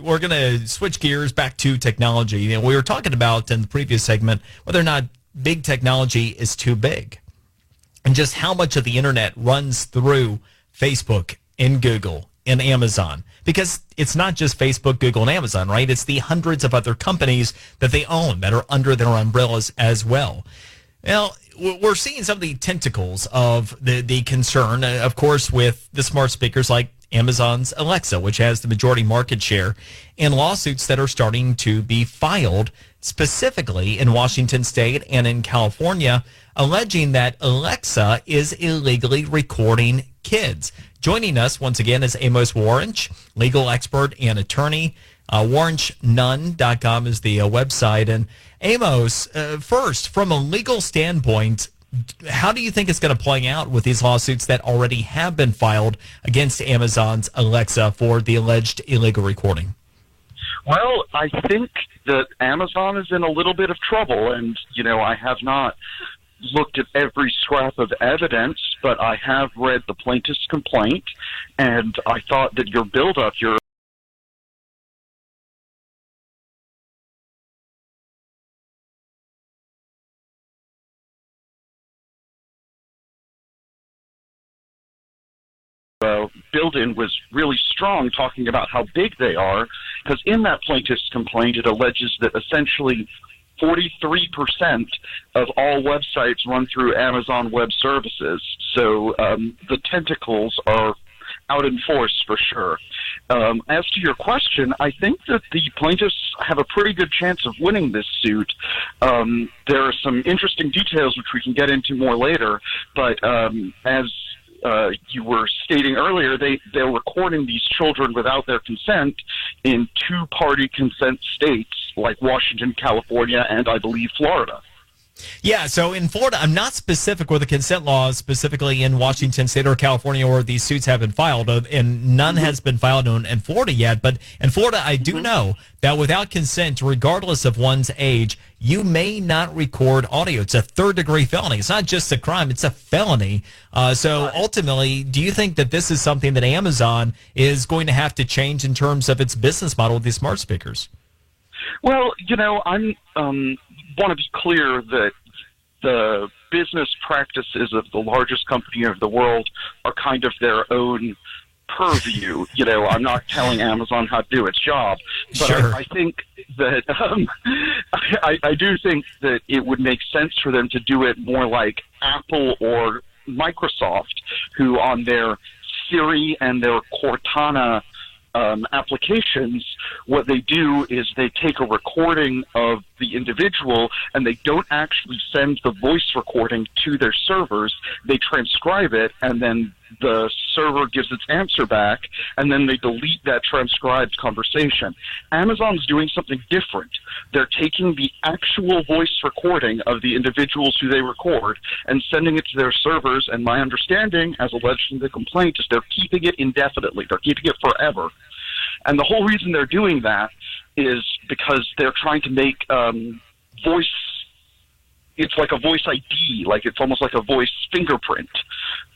we're gonna switch gears back to technology. You know, we were talking about in the previous segment whether or not big technology is too big, and just how much of the internet runs through Facebook and Google and Amazon. Because it's not just Facebook, Google, and Amazon, right? It's the hundreds of other companies that they own that are under their umbrellas as well. Well, we're seeing some of the tentacles of the concern, of course, with the smart speakers like Amazon's Alexa, which has the majority market share, and lawsuits that are starting to be filed specifically in Washington State and in California, alleging that Alexa is illegally recording kids. Joining us once again is Amos Waranch, legal expert and attorney. WaranchNunn.com is the website. And Amos, first, from a legal standpoint, how do you think it's going to play out with these lawsuits that already have been filed against Amazon's Alexa for the alleged illegal recording? Well, I think that Amazon is in a little bit of trouble, and, I have not looked at every scrap of evidence, but I have read the plaintiff's complaint, and I thought that your buildup, build-in was really strong, talking about how big they are, because in that plaintiff's complaint, it alleges that essentially 43% of all websites run through Amazon Web Services. So the tentacles are out in force for sure. As to your question, I think that the plaintiffs have a pretty good chance of winning this suit. There are some interesting details which we can get into more later, but as you were stating earlier, they're recording these children without their consent in two-party consent states like Washington, California, and I believe Florida. Yeah, so in Florida, I'm not specific with the consent laws specifically in Washington State or California where these suits have been filed, and none has been filed in Florida yet. But in Florida, I do know that without consent, regardless of one's age, you may not record audio. It's a third-degree felony. It's not just a crime, it's a felony. So ultimately, do you think that this is something that Amazon is going to have to change in terms of its business model with these smart speakers? Well, I want to be clear that the business practices of the largest company of the world are kind of their own purview. I'm not telling Amazon how to do its job, but sure. I think that I do think that it would make sense for them to do it more like Apple or Microsoft, who on their Siri and their Cortana applications, what they do is they take a recording of the individual and they don't actually send the voice recording to their servers. They transcribe it, and then the server gives its answer back, and then they delete that transcribed conversation. Amazon's doing something different. They're taking the actual voice recording of the individuals who they record and sending it to their servers, and my understanding, as alleged in the complaint, is they're keeping it indefinitely. They're keeping it forever. And the whole reason they're doing that is because they're trying to make voice, it's like a voice ID, like it's almost like a voice fingerprint,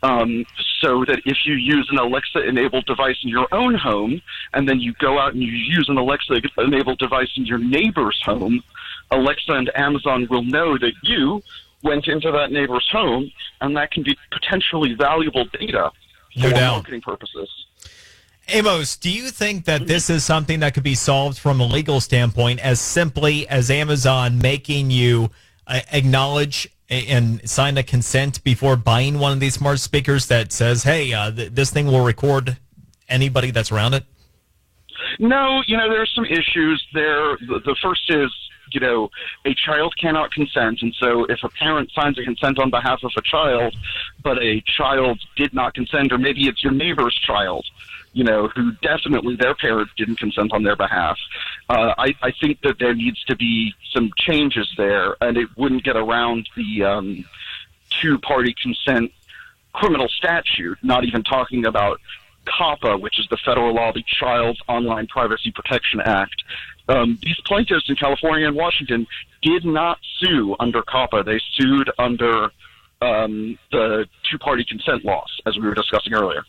so that if you use an Alexa-enabled device in your own home, and then you go out and you use an Alexa-enabled device in your neighbor's home, Alexa and Amazon will know that you went into that neighbor's home, and that can be potentially valuable data for marketing purposes. Amos, do you think that this is something that could be solved from a legal standpoint as simply as Amazon making you acknowledge and sign a consent before buying one of these smart speakers that says, hey, this thing will record anybody that's around it? No, there's some issues there. The first is, a child cannot consent, and so if a parent signs a consent on behalf of a child, but a child did not consent, or maybe it's your neighbor's child, who definitely their parent didn't consent on their behalf, I think that there needs to be some changes there, and it wouldn't get around the two-party consent criminal statute, not even talking about COPPA, which is the federal law, the Child Online Privacy Protection Act. These plaintiffs in California and Washington did not sue under COPPA. They sued under the two-party consent laws, as we were discussing earlier.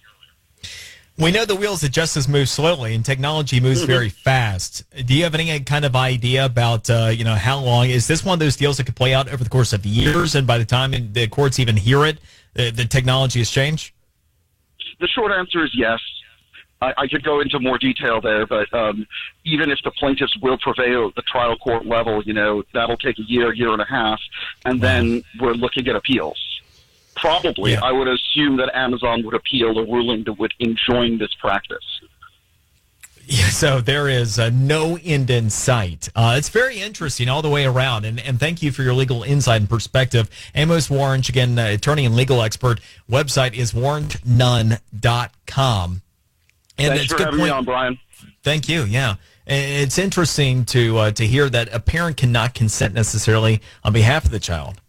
We know the wheels of justice move slowly, and technology moves very fast. Do you have any kind of idea about, how long? Is this one of those deals that could play out over the course of years, and by the time the courts even hear it, the technology has changed? The short answer is yes. I could go into more detail there, but even if the plaintiffs will prevail at the trial court level, that'll take a year and a half, and then we're looking at appeals. Probably, I would assume that Amazon would appeal a ruling that would enjoin this practice. Yeah, so there is no end in sight. It's very interesting all the way around, and thank you for your legal insight and perspective. Amos Waranch, again, attorney and legal expert. Website is waranchnunn.com. And Thanks for having me on, Brian. Thank you, yeah. It's interesting to hear that a parent cannot consent necessarily on behalf of the child.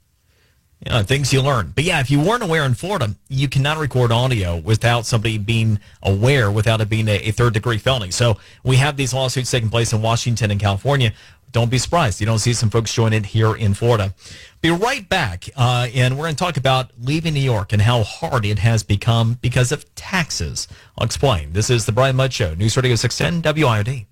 Things you learn. But yeah, if you weren't aware in Florida, you cannot record audio without somebody being aware, without it being a third-degree felony. So we have these lawsuits taking place in Washington and California. Don't be surprised. You don't see some folks join it here in Florida. Be right back, and we're going to talk about leaving New York and how hard it has become because of taxes. I'll explain. This is the Brian Mudd Show, News Radio 610 WIOD.